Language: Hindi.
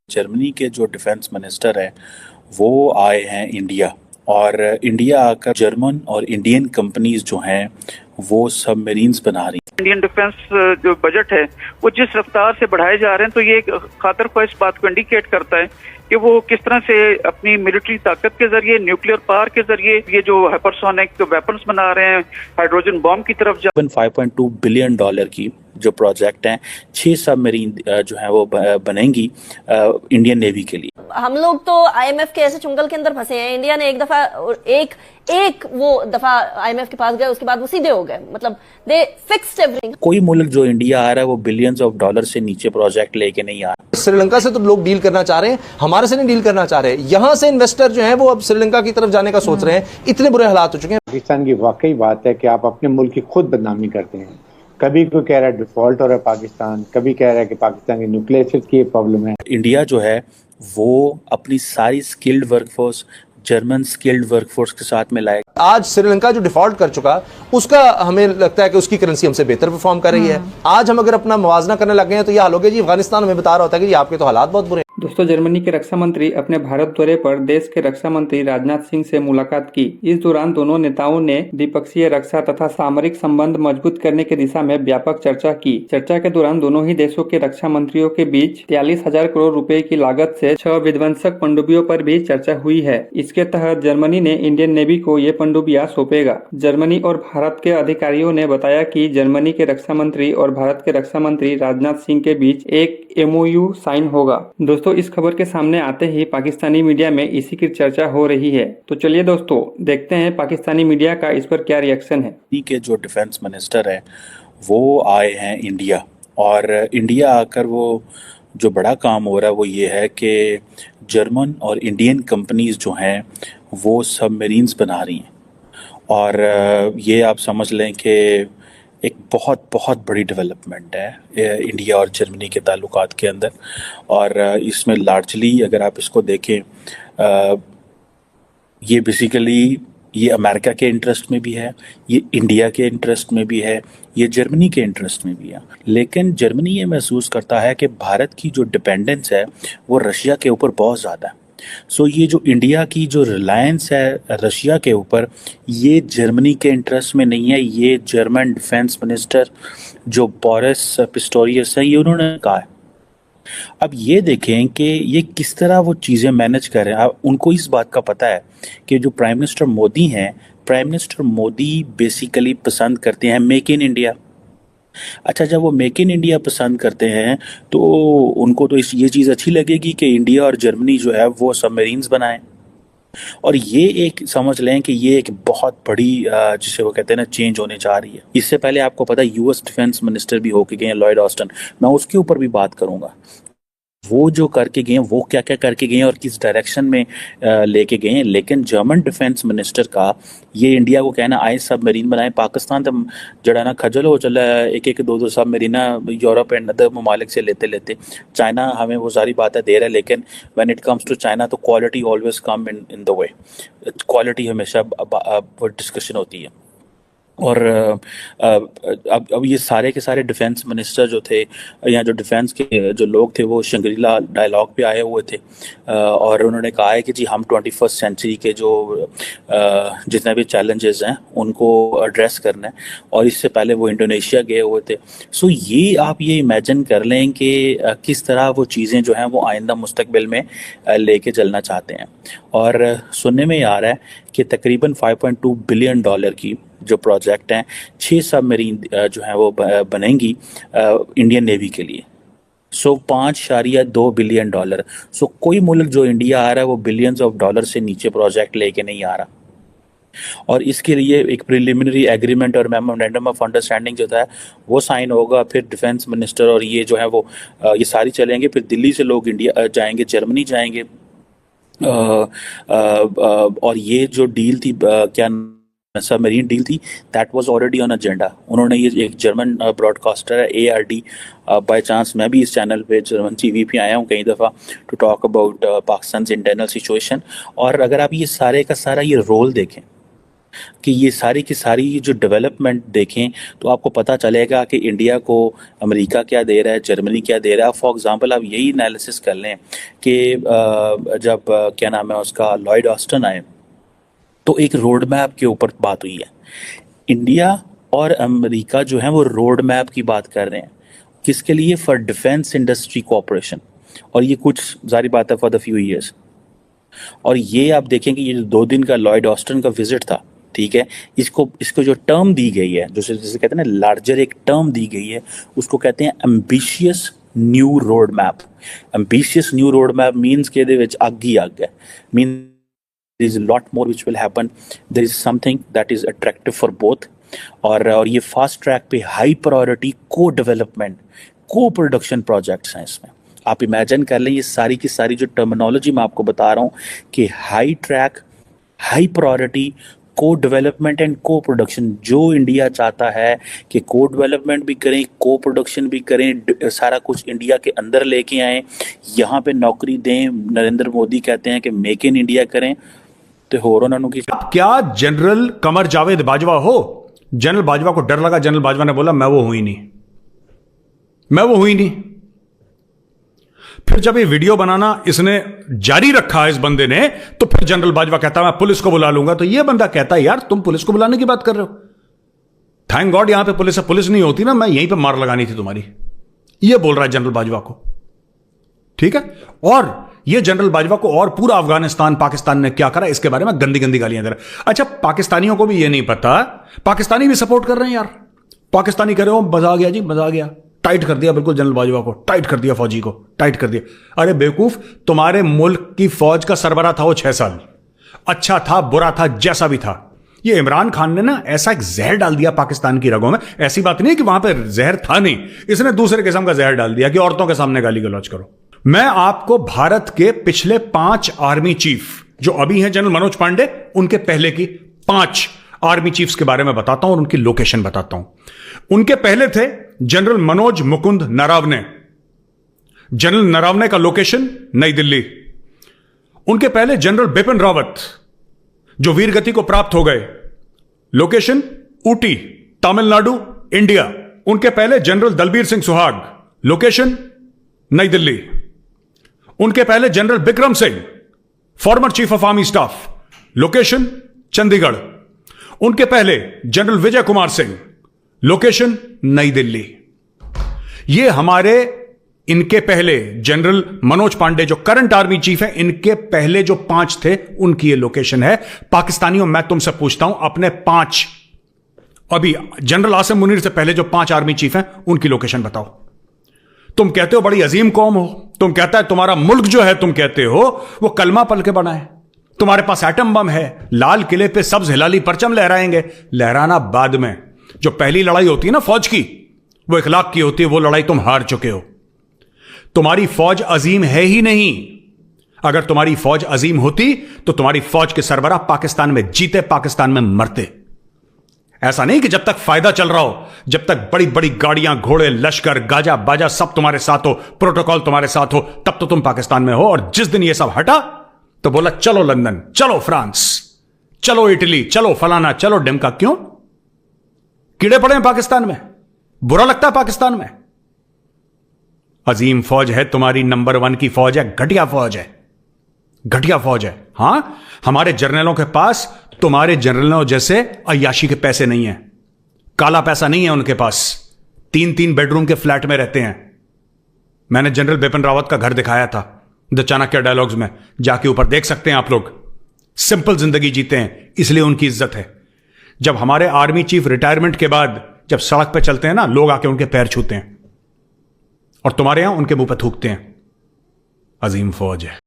जर्मनी के जो डिफेंस मिनिस्टर हैं वो आए हैं इंडिया। और इंडिया आकर जर्मन और इंडियन कंपनीज जो हैं वो सबमरीन्स बना रही हैं। इंडियन डिफेंस जो बजट है वो जिस रफ्तार से बढ़ाए जा रहे हैं तो ये एक खातर ख्वाह इस बात को इंडिकेट करता है कि वो किस तरह से अपनी मिलिट्री ताकत के जरिए, न्यूक्लियर पावर के जरिए ये जो हाइपरसोनिक वेपन्स बना रहे हैं, हाइड्रोजन बॉम्ब की तरफ जा। $5.2 बिलियन की जो प्रोजेक्ट हैं, 6 सबमरीन जो है वो बनेंगी इंडियन नेवी के लिए। हम लोग तो आईएमएफ के ऐसे चुंगल के अंदर फंसे हैं। इंडिया ने एक दफा आईएमएफ के पास गए, उसके बाद वो सीधे हो गए। मतलब दे फिक्स्ड एवरीथिंग। कोई मुल्क जो इंडिया आ रहा है वो बिलियंस ऑफ डॉलर से नीचे प्रोजेक्ट लेके नहीं आ रहा। श्रीलंका से तो लोग डील करना चाह रहे हैं, हमारे से नहीं डील करना चाह रहे। यहां से इन्वेस्टर जो है वो अब श्रीलंका की तरफ जाने का सोच रहे हैं। इतने बुरे हालात हो चुके हैं। पाकिस्तान की वाकई बात है कि आप अपने मुल्क की खुद बदनामी करते हैं। कभी कोई कह रहा है डिफॉल्ट हो रहा है पाकिस्तान, कभी कह रहा है कि पाकिस्तान की न्यूक्लियर की प्रॉब्लम है। इंडिया जो है वो अपनी सारी skilled workforce German skilled workforce के साथ में लाए। आज श्रीलंका जो डिफॉल्ट कर चुका उसका हमें लगता है कि उसकी करेंसी हमसे बेहतर परफॉर्म कर रही है। आज हम अगर अपना मुवाजना करने लग गए हैं तो ये हाल हो गया जी। अफगानिस्तान हमें बता रहा होता है कि आपके तो हालात बहुत बुरे हैं। दोस्तों, जर्मनी के रक्षा मंत्री अपने भारत दौरे पर देश के रक्षा मंत्री राजनाथ सिंह से मुलाकात की। इस दौरान दोनों नेताओं ने द्विपक्षीय रक्षा तथा सामरिक संबंध मजबूत करने की दिशा में व्यापक चर्चा की। चर्चा के दौरान दोनों ही देशों के रक्षा मंत्रियों के बीच 43,000 करोड़ रुपए की लागत से 6 विध्वंसक पनडुब्बियों पर भी चर्चा हुई है। इसके तहत जर्मनी ने इंडियन नेवी को ये पनडुब्बियां सौंपेगा। जर्मनी और भारत के अधिकारियों ने बताया कि जर्मनी के रक्षा मंत्री और भारत के रक्षा मंत्री राजनाथ सिंह के बीच एक MOU साइन होगा। दोस्तों, इस खबर के सामने आते ही पाकिस्तानी मीडिया में इसी की चर्चा हो रही है। तो चलिए दोस्तों, देखते हैं पाकिस्तानी मीडिया का इस पर क्या रिएक्शन है। के जो डिफेंस मिनिस्टर हैं वो आए हैं इंडिया। और इंडिया आकर वो जो बड़ा काम हो रहा है वो ये है कि जर्मन और इंडियन कंपनीज जो हैं वो सबमरीन्स बना रही हैं। और ये आप समझ लें कि एक बहुत बहुत बड़ी डेवलपमेंट है इंडिया और जर्मनी के ताल्लुकात के अंदर। और इसमें लार्जली अगर आप इसको देखें, ये बेसिकली ये अमेरिका के इंटरेस्ट में भी है, ये इंडिया के इंटरेस्ट में भी है, ये जर्मनी के इंटरेस्ट में भी है। लेकिन जर्मनी ये महसूस करता है कि भारत की जो डिपेंडेंस है वो रशिया के ऊपर बहुत ज़्यादा है। सो ये जो इंडिया की जो रिलायंस है रशिया के ऊपर, ये जर्मनी के इंटरेस्ट में नहीं है। ये जर्मन डिफेंस मिनिस्टर जो बोरिस पिस्टोरियस है, ये उन्होंने कहा है। अब ये देखें कि ये किस तरह वो चीज़ें मैनेज कर रहे हैं। उनको इस बात का पता है कि जो प्राइम मिनिस्टर मोदी हैं, प्राइम मिनिस्टर मोदी बेसिकली पसंद करते हैं मेक इन इंडिया। अच्छा, जब वो मेक इन इंडिया पसंद करते हैं तो उनको तो ये चीज़ अच्छी लगेगी कि इंडिया और जर्मनी जो है वो सबमरीन्स बनाएं। और ये एक समझ लें कि ये एक बहुत बड़ी जिसे वो कहते हैं ना चेंज होने जा रही है। इससे पहले आपको पता है US डिफेंस मिनिस्टर भी होके गए हैं लॉयड ऑस्टिन। मैं उसके ऊपर भी बात करूंगा, वो जो करके गए हैं, वो क्या क्या करके गए हैं और किस डायरेक्शन में लेके गए हैं। लेकिन जर्मन डिफेंस मिनिस्टर का ये इंडिया को कहना आए सबमरीन बनाए। पाकिस्तान तो जड़ा ना खजल हो चला है, एक एक दो सबमरीना यूरोप एंड अदर ममालिक से लेते लेते। चाइना हमें वो सारी बातें दे रहा है, लेकिन when it comes to China तो quality always come in the way. Quality हमेशा डिस्कशन होती है। और अब ये सारे के सारे डिफेंस मिनिस्टर जो थे या जो डिफेंस के जो लोग थे वो शंग्रीला डायलॉग पे आए हुए थे। और उन्होंने कहा है कि जी हम 21st सेंचुरी के जो जितने भी चैलेंजेस हैं उनको एड्रेस करना है। और इससे पहले वो इंडोनेशिया गए हुए थे। सो ये आप ये इमेजिन कर लें कि किस तरह वो चीज़ें जो हैं वो आइंदा मुस्तकबिल में लेके चलना चाहते हैं। और सुनने में आ रहा है कि तकरीबन $5.2 बिलियन की जो प्रोजेक्ट हैं, 6 सबमरीन जो हैं वो बनेंगी इंडियन नेवी के लिए। सो $5.2 बिलियन। सो कोई मुल्क जो इंडिया आ रहा है वो बिलियंस ऑफ डॉलर से नीचे प्रोजेक्ट लेके नहीं आ रहा। और इसके लिए एक प्रिलिमिनरी एग्रीमेंट और मेमोरेंडम ऑफ अंडरस्टैंडिंग जो था वो साइन होगा। फिर डिफेंस मिनिस्टर और ये जो है वो ये सारी चलेंगे। फिर दिल्ली से लोग इंडिया जाएंगे, जर्मनी जाएंगे। और ये जो डील थी क्या सबमरीन डील थी, that was already on agenda. उन्होंने ये एक जर्मन ब्रॉडकास्टर है ARD, बाय चांस मैं भी इस चैनल पे जर्मन TV पे आया हूँ कई दफ़ा to talk about Pakistan internal situation. और अगर आप ये सारे का सारा ये रोल देखें कि ये सारी की सारी जो डेवलपमेंट देखें तो आपको पता चलेगा कि इंडिया को अमेरिका क्या दे रहा है, जर्मनी क्या दे रहा है। फॉर एग्जांपल आप यही एनालिसिस कर लें कि जब क्या नाम है उसका लॉयड ऑस्टिन आए तो एक रोड मैप के ऊपर बात हुई है। इंडिया और अमेरिका जो है वो रोड मैप की बात कर रहे हैं, किसके लिए? For defence industry cooperation. और ये कुछ जारी बात है फॉर द फ्यू ईयर्स। और ये आप देखेंगे ये जो 2 दिन का लॉयड ऑस्टिन का विजिट था, ठीक है, इसको जो टर्म दी गई है, जैसे कहते हैं ना लार्जर एक टर्म दी गई है, उसको कहते हैं ambitious new road map. Ambitious new road map means कि ਇਹਦੇ ਵਿੱਚ ਅੱਗ ਹੀ ਅੱਗ है, mean there is a lot more which will happen, there is something that is attractive for both। और ये फास्ट ट्रैक पे हाई प्रायोरिटी को डेवलपमेंट को प्रोडक्शन प्रोजेक्ट्स हैं इसमें। आप इमेजिन कर लें ये सारी की सारी जो टर्मिनोलॉजी मैं आपको बता रहा हूँ कि हाई ट्रैक, हाई प्रायोरिटी, को डेवलपमेंट एंड को प्रोडक्शन। जो इंडिया चाहता है कि को डेवलपमेंट भी करें, को प्रोडक्शन भी करें, सारा कुछ इंडिया के अंदर लेके आएँ, यहाँ पे नौकरी दें। नरेंद्र मोदी कहते हैं कि मेक इन इंडिया करें, तो होर उन्होंने की क्या जनरल कमर जावेद बाजवा हो? जनरल बाजवा को डर लगा, जनरल बाजवा ने बोला मैं वो हुई नहीं, मैं वो हुई नहीं। फिर जब ये वीडियो बनाना इसने जारी रखा इस बंदे ने, तो फिर जनरल बाजवा कहता मैं पुलिस को बुला लूंगा। तो ये बंदा कहता है यार तुम पुलिस को बुलाने की बात कर रहे हो, थैंक गॉड यहां पे पुलिस है, पुलिस नहीं होती ना मैं यहीं पे मार लगानी थी तुम्हारी। ये बोल रहा है जनरल बाजवा को, ठीक है। और ये जनरल बाजवा को और पूरा अफगानिस्तान पाकिस्तान ने क्या करा इसके बारे में गंदी गंदी गालियां दे रहा। अच्छा पाकिस्तानियों को भी ये नहीं पता, पाकिस्तानी भी सपोर्ट कर रहे हैं यार। पाकिस्तानी कह रहे हो मजा आ गया जी, मजा आ गया, टाइट कर दिया बिल्कुल जनरल बाजवा को, टाइट कर दिया फौजी को, टाइट कर दिया। अरे बेवकूफ, तुम्हारे मुल्क की फौज का सरबराह था वो 6 साल, अच्छा था बुरा था जैसा भी था। ये इमरान खान ने ना ऐसा एक जहर डाल दिया पाकिस्तान की रगों में, ऐसी बात नहीं कि वहां पर जहर था नहीं, इसने दूसरे किस्म का जहर डाल दिया कि औरतों के सामने गाली गलौज करो। मैं आपको भारत के पिछले 5 आर्मी चीफ जो अभी हैं जनरल मनोज पांडे, उनके पहले की 5 आर्मी चीफ्स के बारे में बताता हूं और उनकी लोकेशन बताता हूं। उनके पहले थे जनरल मनोज मुकुंद नरावने। जनरल नरावने का लोकेशन नई दिल्ली। उनके पहले जनरल बिपिन रावत जो वीर गति को प्राप्त हो गए, लोकेशन ऊटी तमिलनाडु इंडिया। उनके पहले जनरल दलबीर सिंह सुहाग, लोकेशन नई दिल्ली। उनके पहले general Bikram Singh former chief of army staff, location Chandigarh. उनके पहले जनरल विजय कुमार सिंह, लोकेशन नई दिल्ली। ये हमारे इनके पहले जनरल मनोज पांडे जो करंट आर्मी चीफ है, इनके पहले जो 5 थे उनकी ये लोकेशन है। पाकिस्तानियों मैं तुमसे पूछता हूं अपने 5 अभी जनरल आसिम मुनीर से पहले जो 5 आर्मी चीफ हैं उनकी लोकेशन बताओ। तुम कहते हो बड़ी अजीम कौम हो, तुम कहता है तुम्हारा मुल्क जो है तुम कहते हो वो कलमा पल के बना है, तुम्हारे पास एटम बम है, लाल किले पे सब्ज हिलाली परचम लहराएंगे। लहराना बाद में, जो पहली लड़ाई होती है ना फौज की, वो इखलाक की होती है, वो लड़ाई तुम हार चुके हो। तुम्हारी फौज अजीम है ही नहीं। अगर तुम्हारी फौज अजीम होती तो तुम्हारी फौज के सरबराह पाकिस्तान में जीते, पाकिस्तान में मरते। ऐसा नहीं कि जब तक फायदा चल रहा हो, जब तक बड़ी बड़ी गाड़ियां, घोड़े, लश्कर, गाजा बाजा सब तुम्हारे साथ हो, प्रोटोकॉल तुम्हारे साथ हो, तब तो तुम पाकिस्तान में हो। और जिस दिन ये सब हटा तो बोला चलो लंदन, चलो फ्रांस, चलो इटली, चलो फलाना, चलो डिमका। क्यों? कीड़े पड़े हैं पाकिस्तान में, बुरा लगता है पाकिस्तान में। अजीम फौज है तुम्हारी, नंबर 1 की फौज है, घटिया फौज है, घटिया फौज है। हां, हमारे जर्नलों के पास तुम्हारे जर्नलों जैसे अय्याशी के पैसे नहीं है, काला पैसा नहीं है उनके पास। 3-3 बेडरूम के फ्लैट में रहते हैं। मैंने जनरल बिपिन रावत का घर दिखाया था द चाणक्य डायलॉग्स में, जाके ऊपर देख सकते हैं आप लोग। सिंपल जिंदगी जीते हैं, इसलिए उनकी इज्जत है। जब हमारे आर्मी चीफ रिटायरमेंट के बाद जब सड़क पे चलते हैं ना, लोग आके उनके पैर छूते हैं और तुम्हारे यहां उनके मुंह पे थूकते हैं। अजीम फौज है।